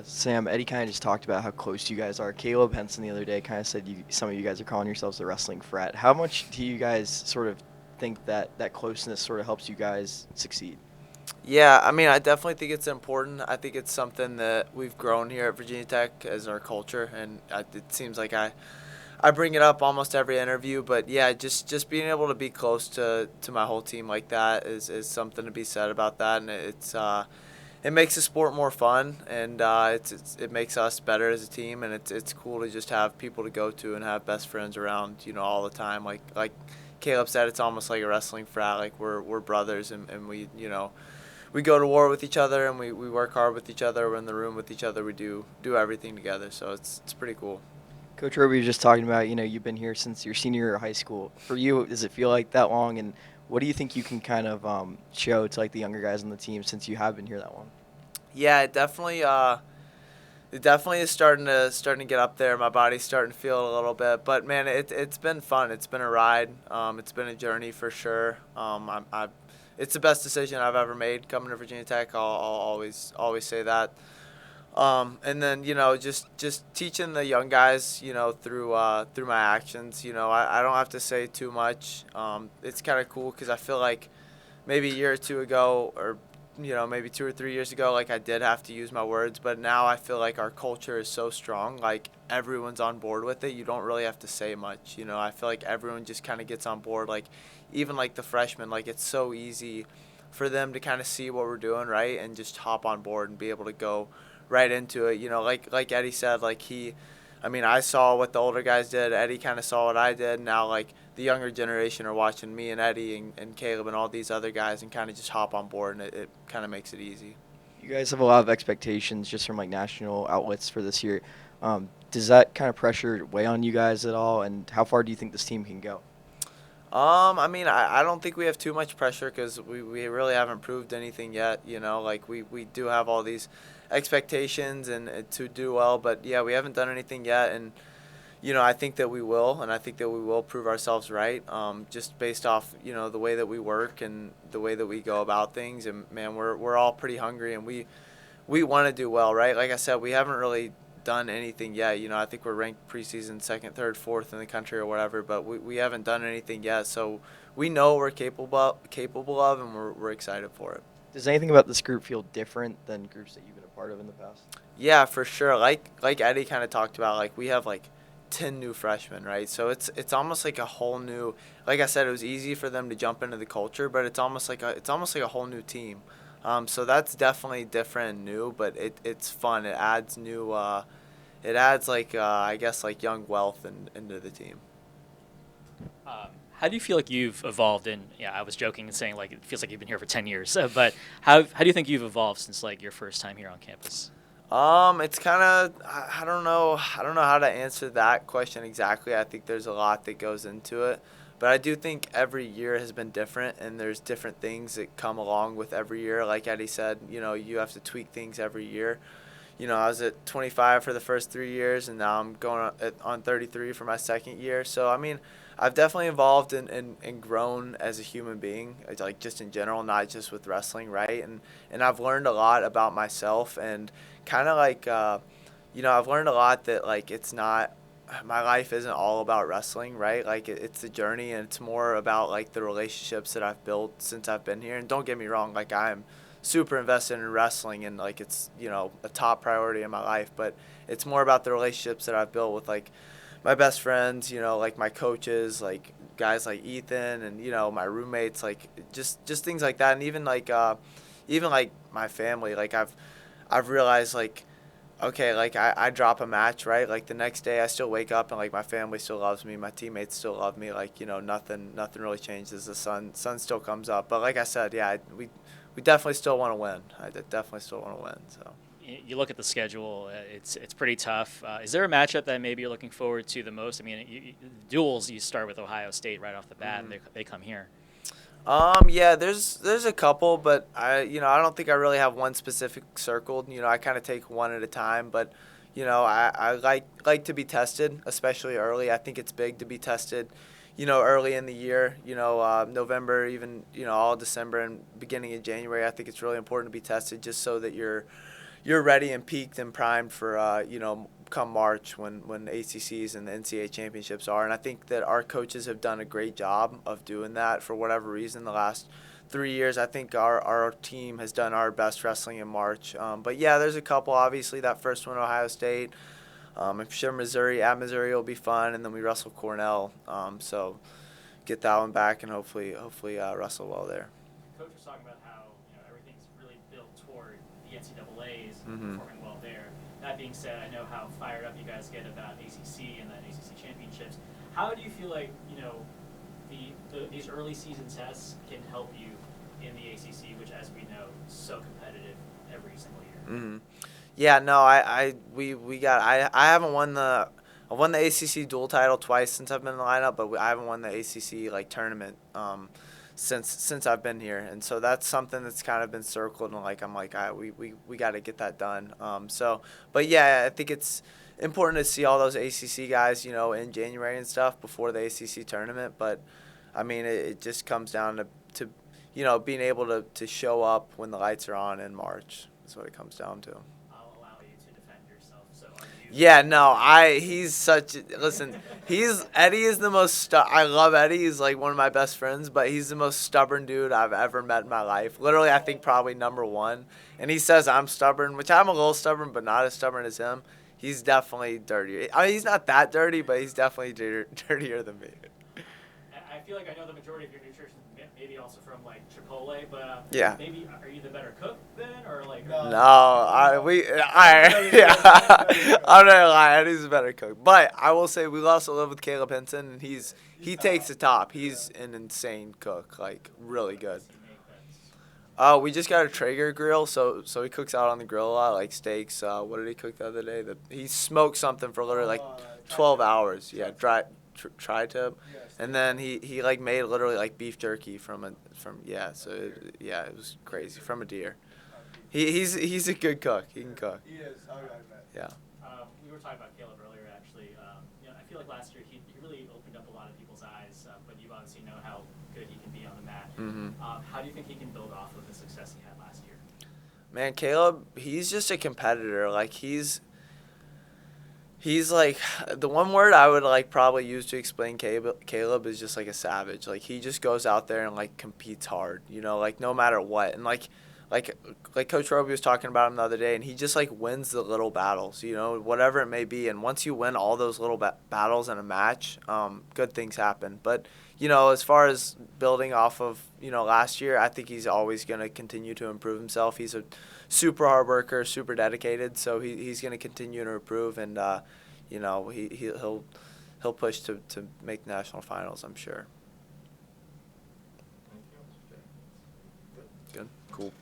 Sam, Eddie kind of just talked about how close you guys are. Caleb Henson the other day kind of said some of you guys are calling yourselves the wrestling frat. How much do you guys sort of think that closeness sort of helps you guys succeed? Yeah, I mean, I definitely think it's important. I think it's something that we've grown here at Virginia Tech as our culture, and it seems like I bring it up almost every interview. But yeah, just being able to be close to my whole team like that is something to be said about that, and it makes the sport more fun, and it makes us better as a team, and it's cool to just have people to go to and have best friends around, all the time. Like Caleb said, it's almost like a wrestling frat. Like we're brothers, and we go to war with each other, and we work hard with each other. We're in the room with each other. We do everything together. So it's pretty cool. Coach Roby was just talking about, you've been here since your senior year of high school. For you, does it feel like that long? And what do you think you can kind of show to like the younger guys on the team since you have been here that long? Yeah, it definitely is starting to get up there. My body's starting to feel it a little bit, but man, it's been fun. It's been a ride. It's been a journey for sure. It's the best decision I've ever made coming to Virginia Tech. I'll always say that. And then just teaching the young guys, through my actions. I don't have to say too much. It's kind of cool because I feel like maybe a year or two ago, or maybe 2 or 3 years ago, like I did have to use my words, but now I feel like our culture is so strong, like everyone's on board with it. You don't really have to say much. I feel like everyone just kind of gets on board. Like even like the freshmen, like it's so easy for them to kind of see what we're doing, right, and just hop on board and be able to go right into it. Like Eddie said, like I mean, I saw what the older guys did. Eddie kind of saw what I did. Now, like, the younger generation are watching me and Eddie and Caleb and all these other guys and kind of just hop on board, and it kind of makes it easy. You guys have a lot of expectations just from like national outlets for this year. Does that kind of pressure weigh on you guys at all? And how far do you think this team can go? I mean, I don't think we have too much pressure because we really haven't proved anything yet. Like we do have all these expectations and to do well, but yeah, we haven't done anything yet. And I think that we will, and I think that we will prove ourselves right, just based off the way that we work and the way that we go about things. And man, we're all pretty hungry, and we want to do well, right? Like I said, we haven't really done anything yet. I think we're ranked preseason second, third, fourth in the country or whatever, but we haven't done anything yet. So we know we're capable of, and we're excited for it. Does anything about this group feel different than groups that you've been a part of in the past? Yeah, for sure. Like Eddie kind of talked about, like we have like 10 new freshmen, right? So it's almost like a whole new. Like I said, it was easy for them to jump into the culture, but it's almost like a whole new team. So that's definitely different and new, but it's fun. It adds new. It adds like I guess like young wealth into the team. How do you feel like you've evolved? And yeah, I was joking and saying like it feels like you've been here for 10 years, but how do you think you've evolved since like your first time here on campus? It's kind of I don't know how to answer that question exactly. I think there's a lot that goes into it, but I do think every year has been different, and there's different things that come along with every year. Like Eddie said, you have to tweak things every year. I was at 25 for the first 3 years, and now I'm going on 33 for my second year. So, I mean, I've definitely evolved and grown as a human being, like just in general, not just with wrestling, right? And I've learned a lot about myself, and kind of like, I've learned a lot that, like, it's not, my life isn't all about wrestling, right? Like, it's a journey, and it's more about, like, the relationships that I've built since I've been here. And don't get me wrong, like, I'm super invested in wrestling, and like it's a top priority in my life, but it's more about the relationships that I've built with like my best friends, like my coaches, like guys like Ethan, and my roommates, like just things like that. And even like my family, like I've realized, like, okay, like I drop a match, right, like the next day I still wake up and like my family still loves me, my teammates still love me, like nothing really changes. The sun still comes up. But like I said, yeah, we definitely still want to win. I definitely still want to win. So. You look at the schedule; it's pretty tough. Is there a matchup that maybe you're looking forward to the most? I mean, duels. You start with Ohio State right off the bat, and they come here. Yeah, there's a couple, but I don't think I really have one specific circled. I kind of take one at a time, but I like to be tested, especially early. I think it's big to be tested, early in the year, November, even all December and beginning of January. I think it's really important to be tested just so that you're ready and peaked and primed for come March when ACCs and the NCAA championships are. And I think that our coaches have done a great job of doing that for whatever reason the last 3 years. I think our team has done our best wrestling in March. But yeah, there's a couple. Obviously, that first one, Ohio State. I'm sure Missouri will be fun, and then we wrestle Cornell. So get that one back and hopefully wrestle well there. Coach was talking about how everything's really built toward the NCAA's Mm-hmm. performing well there. That being said, I know how fired up you guys get about ACC and the ACC championships. How do you feel like these early season tests can help you in the ACC, which, as we know, is so competitive every single year? Mm-hmm. Yeah, no, I haven't won the. I've won the ACC dual title twice since I've been in the lineup, but I haven't won the ACC tournament since I've been here, and so that's something that's kind of been circled, and we got to get that done. But yeah, I think it's important to see all those ACC guys, in January and stuff before the ACC tournament. But I mean, it just comes down to being able to show up when the lights are on in March. That's what it comes down to. I'll allow you to defend yourself. So are you? Yeah, no, Eddie is the most, I love Eddie, he's one of my best friends, but he's the most stubborn dude I've ever met in my life. Literally, I think probably number one. And he says I'm stubborn, which I'm a little stubborn, but not as stubborn as him. He's definitely dirtier. I mean, he's not that dirty, but he's definitely dirtier than me. I feel like I know the majority of your nutrition, maybe also from Chipotle, but Yeah. maybe are you the better cook then, or I'm not gonna lie, Eddie's a better cook. But I will say we also live with Caleb Henson, and he takes the top. He's an insane cook, really good. We just got a Traeger grill, so he cooks out on the grill a lot, like steaks. What did he cook the other day? He smoked something for literally 12 hours. Yeah, tri-tip. And then he made literally beef jerky from it was crazy from a deer. He's a good cook. He can cook. He is. I bet. Yeah. We were talking about Caleb earlier, actually. I feel like last year he really opened up a lot of people's eyes, but you obviously know how good he can be on the mat. Mm-hmm. How do you think he can build off of the success he had last year? Man, Caleb, he's just a competitor. He's the one word I would probably use to explain Caleb is just a savage. He just goes out there and competes hard, no matter what. And like Coach Roby was talking about him the other day, and he just wins the little battles, whatever it may be. And once you win all those little battles in a match, good things happen. But as far as building off of last year, I think he's always going to continue to improve himself. He's a super hard worker, super dedicated, so he's going to continue to improve, and he'll push to make national finals, I'm sure. Good, cool.